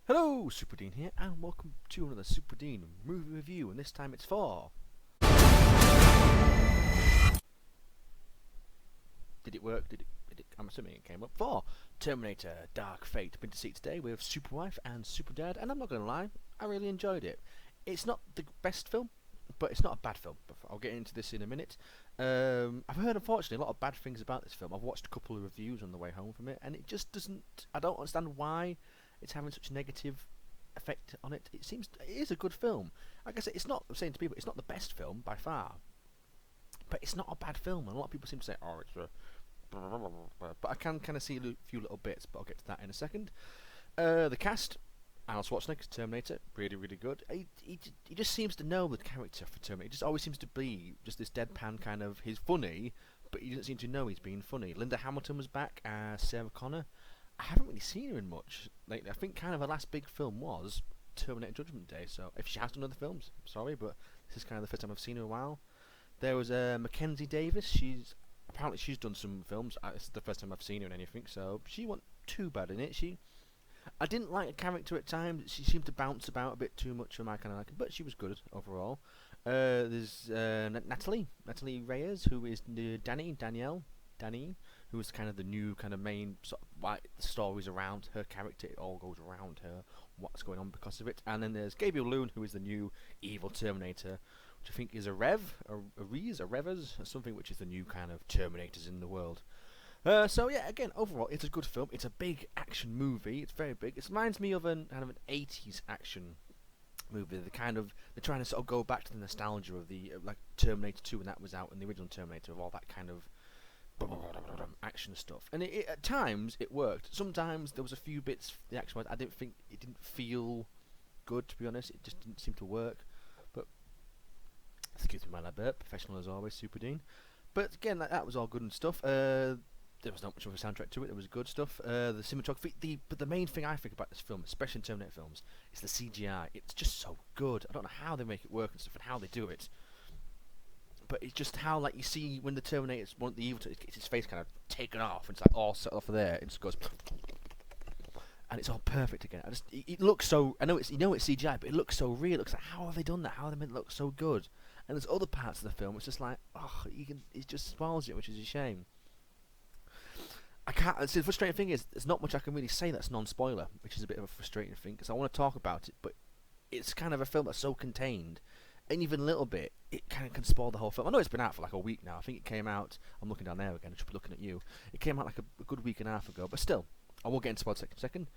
Hello, Superdean here, and welcome to another Superdean movie review, and this time it's for... Did it work? I'm assuming it came up for Terminator Dark Fate. Been to see it today with Superwife and Superdad, and I'm not going to lie, I really enjoyed it. It's not the best film, but it's not a bad film. I'll get into this in a minute. I've heard, unfortunately, a lot of bad things about this film. I've watched a couple of reviews on the way home from it, and it just doesn't... I don't understand why it's having such a negative effect on it. It is a good film. Like I said, it's not, I'm saying to people, it's not the best film by far, but it's not a bad film. And a lot of people seem to say, oh, it's a... But I can kind of see a few little bits, but I'll get to that in a second. The cast, Arnold Schwarzenegger, Terminator, really, really good. He just seems to know the character for Terminator. He just always seems to be just this deadpan kind of, he's funny, but he doesn't seem to know he's being funny. Linda Hamilton was back as Sarah Connor. I haven't really seen her in much lately. I think kind of her last big film was Terminator Judgment Day, so if she has done other films, I'm sorry, but this is kind of the first time I've seen her in a while. There was Mackenzie Davis. Apparently she's done some films. This is the first time I've seen her in anything, so she wasn't too bad in it. I didn't like the character at times. She seemed to bounce about a bit too much for my kind of liking, but she was good overall. There's Natalie Reyes, who is Danielle, who is kind of the new kind of main sort of why the stories around her character. It all goes around her, what's going on because of it. And then there's Gabriel Loon, who is the new evil Terminator, which I think is a Revers, or something, which is the new kind of Terminators in the world. So yeah, again, overall, it's a good film. It's a big action movie. It's very big. It reminds me of kind of an 80s action movie. They're trying to sort of go back to the nostalgia of the like Terminator 2 when that was out, and the original Terminator, of all that kind of action stuff. And at times it worked. Sometimes there was a few bits the action was, I didn't feel good, to be honest. It just didn't seem to work. But excuse me, my burp. Professional as always, Superdean. But again, that was all good and stuff. There was not much of a soundtrack to it. There was good stuff. The cinematography, but the main thing I think about this film, especially in Terminator films, is the CGI. It's just so good. I don't know how they make it work and stuff, and how they do it. But it's just how, like, you see when the Terminator's one of the evil, it's his face kind of taken off, and it's like all set off there, and it just goes, and it's all perfect again. It looks so. I know it's CGI, but it looks so real. It looks like, how have they done that? How have they made it look so good? And there's other parts of the film, it's just like, it just spoils it, which is a shame. I can't. See, the frustrating thing is, there's not much I can really say that's non-spoiler, which is a bit of a frustrating thing, because I want to talk about it, but it's kind of a film that's so contained, and even a little bit, it kind of can spoil the whole film. I know it's been out for like a week now. I think it came out, I'm looking down there again, I should be looking at you. It came out like a good week and a half ago, but still, I will get into spoilers in a second.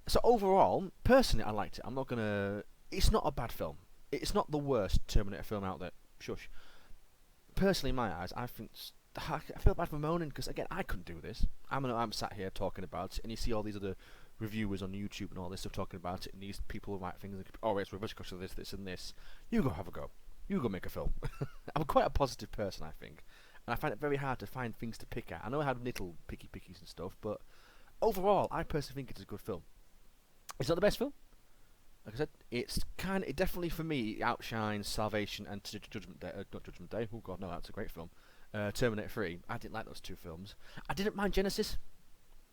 So overall, personally, I liked it. I'm not going to... It's not a bad film. It's not the worst Terminator film out there. Shush. Personally, in my eyes, I feel bad for moaning, because again, I couldn't do this. I'm sat here talking about it, and you see all these other reviewers on YouTube and all this stuff talking about it, and these people write things like, oh, it's reverse because of this and this. You go have a go. You go make a film. I'm quite a positive person, I think, and I find it very hard to find things to pick at. I know I have little pickies and stuff, but overall, I personally think it's a good film. It's not the best film. Like I said, it definitely for me outshines Salvation and Judgment Day. Not Judgment Day. Oh God, no, that's a great film. Terminator 3. I didn't like those two films. I didn't mind Genesis.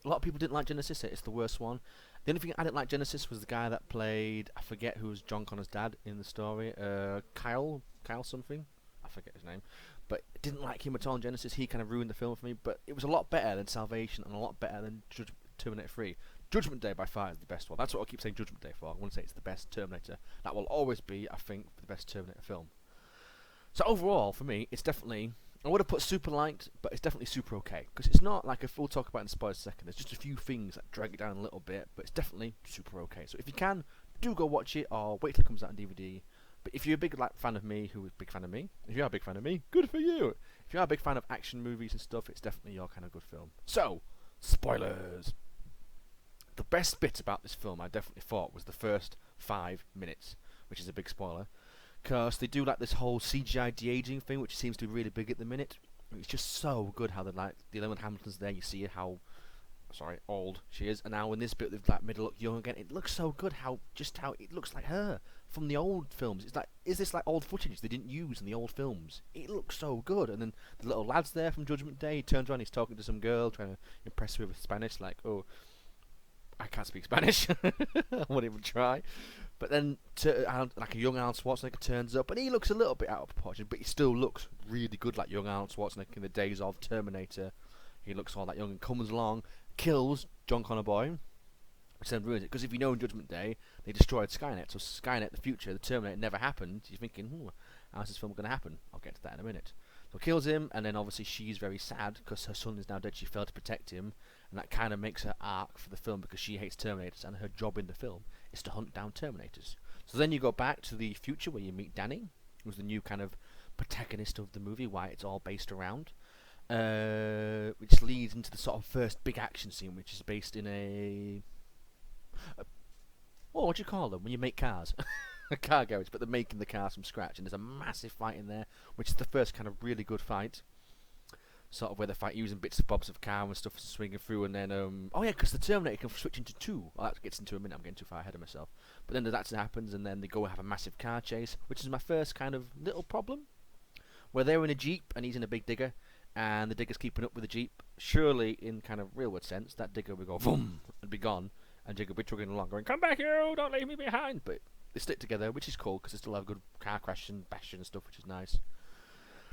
A lot of people didn't like Genesis. It's the worst one. The only thing I didn't like Genesis was the guy that played, I forget who was John Connor's dad in the story. Kyle something. I forget his name. But I didn't like him at all in Genesis. He kind of ruined the film for me. But it was a lot better than Salvation and a lot better than Terminator 3. Judgment Day by far is the best one. That's what I keep saying Judgment Day for. I want to say it's the best Terminator. That will always be, I think, the best Terminator film. So overall, for me, it's definitely... I would have put super liked, but it's definitely super okay. Because it's not like we'll talk about in spoilers in a second. There's just a few things that drag it down a little bit, but it's definitely super okay. So if you can, do go watch it, or wait till it comes out on DVD. But if you're a big fan of me, who is a big fan of me, if you are a big fan of me, good for you. If you are a big fan of action movies and stuff, it's definitely your kind of good film. So, spoilers. The best bit about this film, I definitely thought, was the first 5 minutes, which is a big spoiler, because they do like this whole CGI de-aging thing, which seems to be really big at the minute. It's just so good how the Linda Hamilton's there. You see how old she is, and now in this bit, they've like made her look young again. It looks so good how it looks like her from the old films. It's like, is this like old footage they didn't use in the old films? It looks so good. And then the little lad's there from Judgment Day. He turns around, he's talking to some girl, trying to impress her with Spanish, like, oh, I can't speak Spanish. I won't even try. But then, like a young Arnold Schwarzenegger turns up, and he looks a little bit out of proportion, but he still looks really good, like young Arnold Schwarzenegger in the days of Terminator. He looks all that young and comes along, kills John Connor boy, which then ruins it. Because if you know in Judgment Day, they destroyed Skynet, so Skynet, the future, the Terminator never happened. You're thinking, how's this film going to happen? I'll get to that in a minute. So kills him, and then obviously she's very sad because her son is now dead. She failed to protect him, and that kind of makes her arc for the film because she hates Terminators, and her job in the film is to hunt down Terminators. So then you go back to the future where you meet Danny, who's the new kind of protagonist of the movie, why it's all based around, which leads into the sort of first big action scene, which is based in what do you call them when you make cars? A car garage, but they're making the cars from scratch, and there's a massive fight in there, which is the first kind of really good fight. Sort of where they fight using bits of bobs of car and stuff swinging through, and then oh yeah, because the Terminator can switch into two. Well, that gets into a minute. I'm getting too far ahead of myself. But then that happens, and then they go and have a massive car chase, which is my first kind of little problem, where they're in a jeep and he's in a big digger, and the digger's keeping up with the jeep. Surely, in kind of real world sense, that digger would go boom and be gone, and digger would be trucking along, going, "Come back, you! Don't leave me behind!" But they stick together, which is cool because they still have good car crash and bash and stuff, which is nice.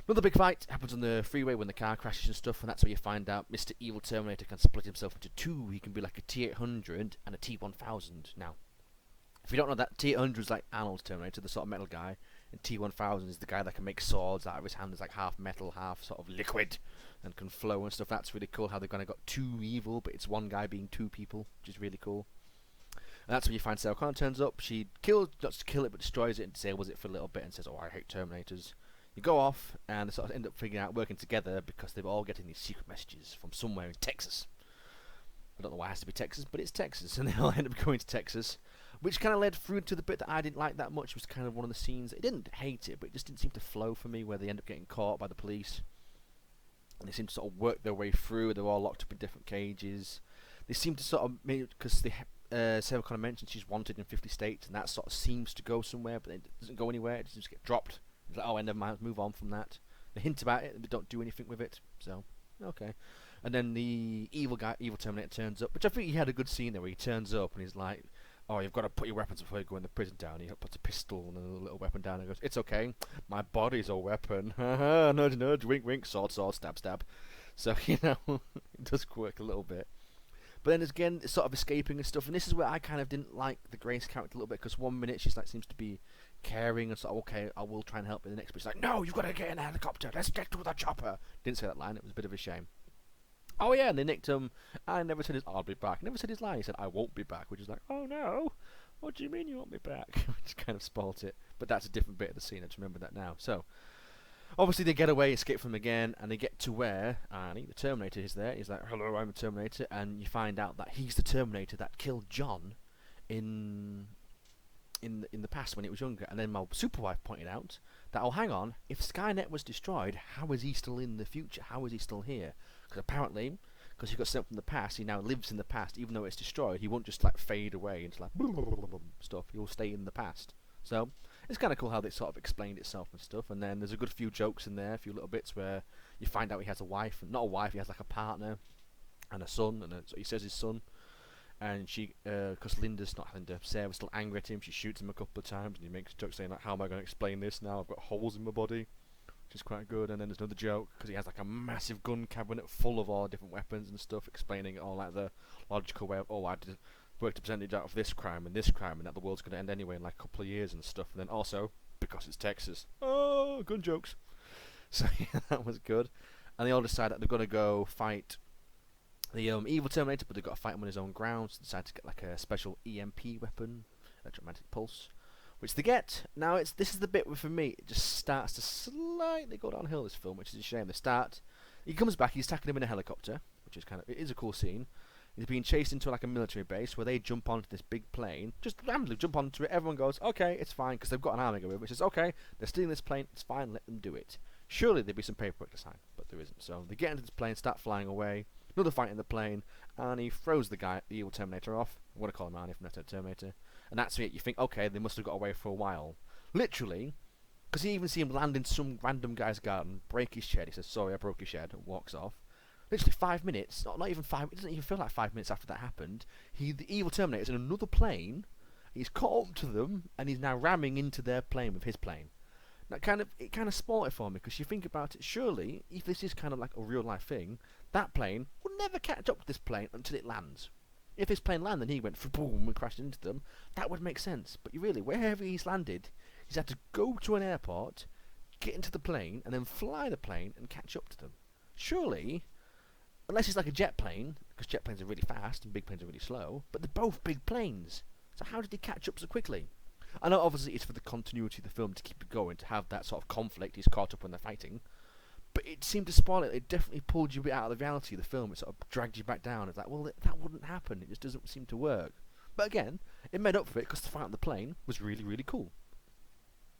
Another big fight happens on the freeway when the car crashes and stuff, and that's where you find out Mr. Evil Terminator can split himself into two. He can be like a T-800 and a T-1000. Now, if you don't know that, T-800 is like Arnold's Terminator, the sort of metal guy, and T-1000 is the guy that can make swords out of his hand. It's like half metal, half sort of liquid, and can flow and stuff. That's really cool how they've kind of got two evil, but it's one guy being two people, which is really cool. And that's when you find Sarah Connor turns up. She kills, not to kill it, but destroys it and disables it for a little bit and says, "Oh, I hate Terminators." You go off, and they sort of end up figuring out working together because they're all getting these secret messages from somewhere in Texas. I don't know why it has to be Texas, but it's Texas, and they all end up going to Texas, which kind of led through to the bit that I didn't like that much. It was kind of one of the scenes. I didn't hate it, but it just didn't seem to flow for me, where they end up getting caught by the police, and they seem to sort of work their way through. They're all locked up in different cages. They seem to sort of, because Sarah Connor mentioned she's wanted in 50 states, and that sort of seems to go somewhere, but it doesn't go anywhere. It just get dropped. It's like, oh, never mind, move on from that. They hint about it, but don't do anything with it. So, okay. And then the evil Terminator turns up, which I think he had a good scene there, where he turns up and he's like, "Oh, you've got to put your weapons before you go in the prison down." He puts a pistol and a little weapon down and goes, "It's okay, my body's a weapon." Nudge, nudge, wink, wink, sword, sword, stab, stab. So, it does work a little bit. But then again, it's sort of escaping and stuff, and this is where I kind of didn't like the Grace character a little bit, because 1 minute she's like seems to be caring and sort of, okay, I will try and help in the next, but she's like, "No, you've got to get in a helicopter, let's get to the chopper." Didn't say that line, it was a bit of a shame. Oh yeah, and they nicked him, and never said his "I'll be back." Never said his line, he said "I won't be back," which is like, oh no, what do you mean you won't be back? Which kind of spoilt it, but that's a different bit of the scene, I just remember that now. So, obviously they get away, escape from him again, and they get to where Arnie, the Terminator, is there. He's like, "Hello, I'm the Terminator," and you find out that he's the Terminator that killed John in the past when he was younger. And then my super wife pointed out that, oh, hang on, if Skynet was destroyed, how is he still in the future? How is he still here? Because apparently, because he got sent from the past, he now lives in the past. Even though it's destroyed, he won't just like fade away into like stuff. He'll stay in the past. So it's kind of cool how they sort of explained itself and stuff. And then there's a good few jokes in there, a few little bits where you find out he has a wife, not a wife, he has like a partner and a son, and so he says his son. And she, because Sarah's still angry at him, she shoots him a couple of times, and he makes jokes saying like, "How am I going to explain this now? I've got holes in my body," which is quite good. And then there's another joke, because he has like a massive gun cabinet full of all different weapons and stuff, explaining it all like the logical way of, "Oh, I did worked a percentage out of this crime, and that the world's going to end anyway in like a couple of years and stuff." And then also, because it's Texas, oh, gun jokes. So yeah, that was good. And they all decide that they're going to go fight the evil Terminator, but they've got to fight him on his own ground, so they decide to get like a special EMP weapon, electromagnetic pulse, which they get. Now this is the bit where for me it just starts to slightly go downhill, this film, which is a shame. He comes back, he's attacking him in a helicopter, which is it is a cool scene. He's being chased into like a military base where they jump onto this big plane, just randomly jump onto it. Everyone goes, "Okay, it's fine," because they've got an army with, which is, "Okay, they're stealing this plane, it's fine, let them do it." Surely there'd be some paperwork to sign, but there isn't. So they get into this plane, start flying away. Another fight in the plane, and he throws the evil Terminator off. I want to call him Arnie from Terminator. And that's it. You think, okay, they must have got away for a while. Literally, because you even see him land in some random guy's garden, break his shed. He says, "Sorry, I broke your shed," and walks off. Literally 5 minutes, not even 5. It doesn't even feel like 5 minutes after that happened. The evil Terminator's in another plane. He's caught up to them, and he's now ramming into their plane with his plane. That it kind of spoiled it for me, because you think about it. Surely, if this is kind of like a real life thing, that plane would never catch up to this plane until it lands. If this plane landed and he went boom and crashed into them, that would make sense. But really, wherever he's landed, he's had to go to an airport, get into the plane, and then fly the plane and catch up to them. Surely, unless it's like a jet plane, because jet planes are really fast and big planes are really slow, but they're both big planes. So how did he catch up so quickly? I know obviously it's for the continuity of the film to keep it going, to have that sort of conflict. He's caught up when they're fighting. But it seemed to spoil it. It definitely pulled you a bit out of the reality of the film. It sort of dragged you back down. It's like, well, that wouldn't happen. It just doesn't seem to work. But again, it made up for it, because the fight on the plane was really, really cool.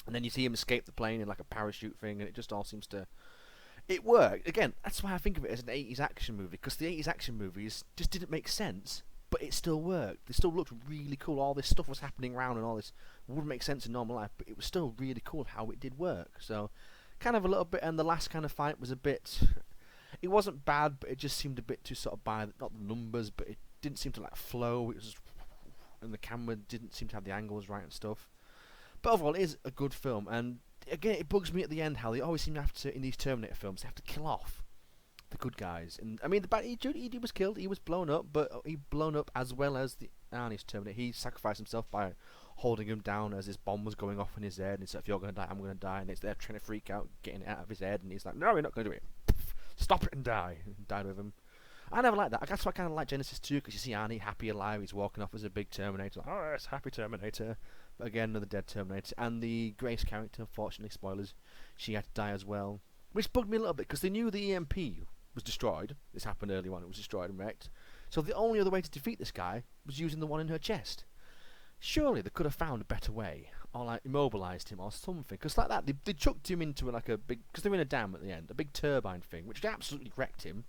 And then you see him escape the plane in like a parachute thing, and it just all seems to... It worked. Again, that's why I think of it as an 80s action movie, because the 80s action movies just didn't make sense, but it still worked. They still looked really cool. All this stuff was happening around, and all this wouldn't make sense in normal life, but it was still really cool how it did work. So, kind of a little bit, and the last kind of fight was a bit... It wasn't bad, but it just seemed a bit too sort of not the numbers, but it didn't seem to like flow. It was just, and the camera didn't seem to have the angles right and stuff. But overall, it is a good film, and again, it bugs me at the end how they always seem to have to, in these Terminator films, they have to kill off the good guys. And I mean, he was killed, he was blown up, but he blown up as well as the Arnie's Terminator. He sacrificed himself by holding him down as his bomb was going off in his head, and he said, if you're going to die, I'm going to die, and it's there trying to freak out, getting it out of his head, and he's like, no, you're not going to do it. Stop it and die. And died with him. I never liked that. I guess I kind of like Genesis 2, because you see Arnie happy alive, he's walking off as a big Terminator, like, oh, it's happy Terminator. But again, another dead Terminator. And the Grace character, unfortunately, spoilers, she had to die as well. Which bugged me a little bit, because they knew the EMP was destroyed. This happened early on, it was destroyed and wrecked. So the only other way to defeat this guy was using the one in her chest. Surely they could have found a better way, or like immobilized him or something. Because like that, they chucked him into like a big, because they were in a dam at the end, a big turbine thing, which absolutely wrecked him.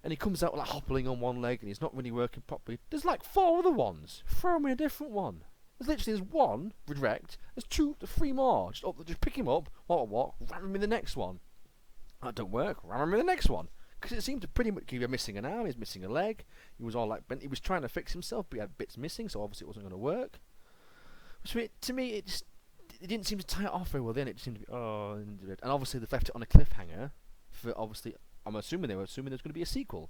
And he comes out like hoppling on one leg, and he's not really working properly. There's like 4 other ones. Throw me a different one. There's one wrecked. There's 3 more. Just pick him up. What? Ram him in the next one. That don't work. Ram him in the next one. Because it seemed to pretty much give you missing an arm. He's missing a leg. He was all like bent. He was trying to fix himself, but he had bits missing, so obviously it wasn't going to work. Which to me, it didn't seem to tie it off very well. Then it seemed to be and obviously they've left it on a cliffhanger. For obviously, I'm assuming there's going to be a sequel.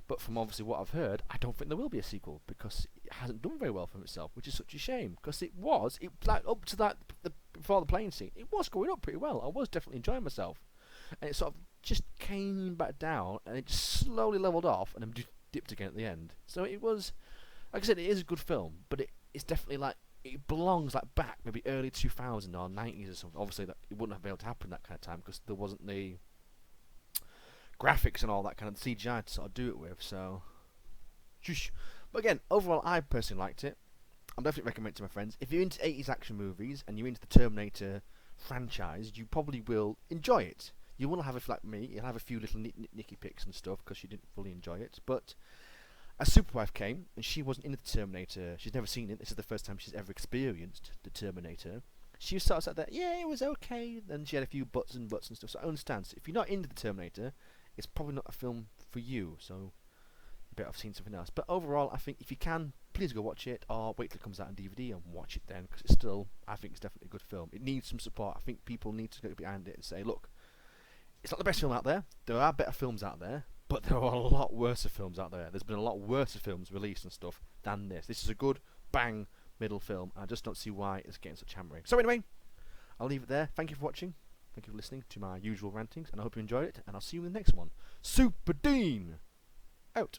But from obviously what I've heard, I don't think there will be a sequel, because it hasn't done very well for itself, which is such a shame. Because it like up to that before the plane scene, it was going up pretty well. I was definitely enjoying myself, and it sort of just came back down, and it just slowly leveled off, and then just dipped again at the end. So it was, like I said, it is a good film, but it's definitely like it belongs like back maybe early 2000 or 90s or something. Obviously, that it wouldn't have been able to happen that kind of time, because there wasn't the graphics and all that kind of CGI to sort of do it with, so shush. But again, overall, I personally liked it. I'm definitely recommend it to my friends. If you're into 80s action movies and you're into the Terminator franchise, you probably will enjoy it. You will have, if like me, you'll have a few little nicky picks and stuff because you didn't fully enjoy it. But as Superwife came, and she wasn't into the Terminator, she's never seen it, this is the first time she's ever experienced the Terminator, she was sort of sat there, yeah, it was okay, then she had a few buts and stuff, so I understand. So if you're not into the Terminator, it's probably not a film for you, so you better have seen something else. But overall, I think if you can, please go watch it, or wait till it comes out on DVD and watch it then, because it's still, I think it's definitely a good film. It needs some support. I think people need to go behind it and say, look, it's not the best film out there, there are better films out there, but there are a lot worse films out there. There's been a lot worse films released and stuff than this. This is a good, bang, middle film, and I just don't see why it's getting such hammering. So anyway, I'll leave it there. Thank you for watching. Thank you for listening to my usual rantings, and I hope you enjoyed it, and I'll see you in the next one. Superdean! Out!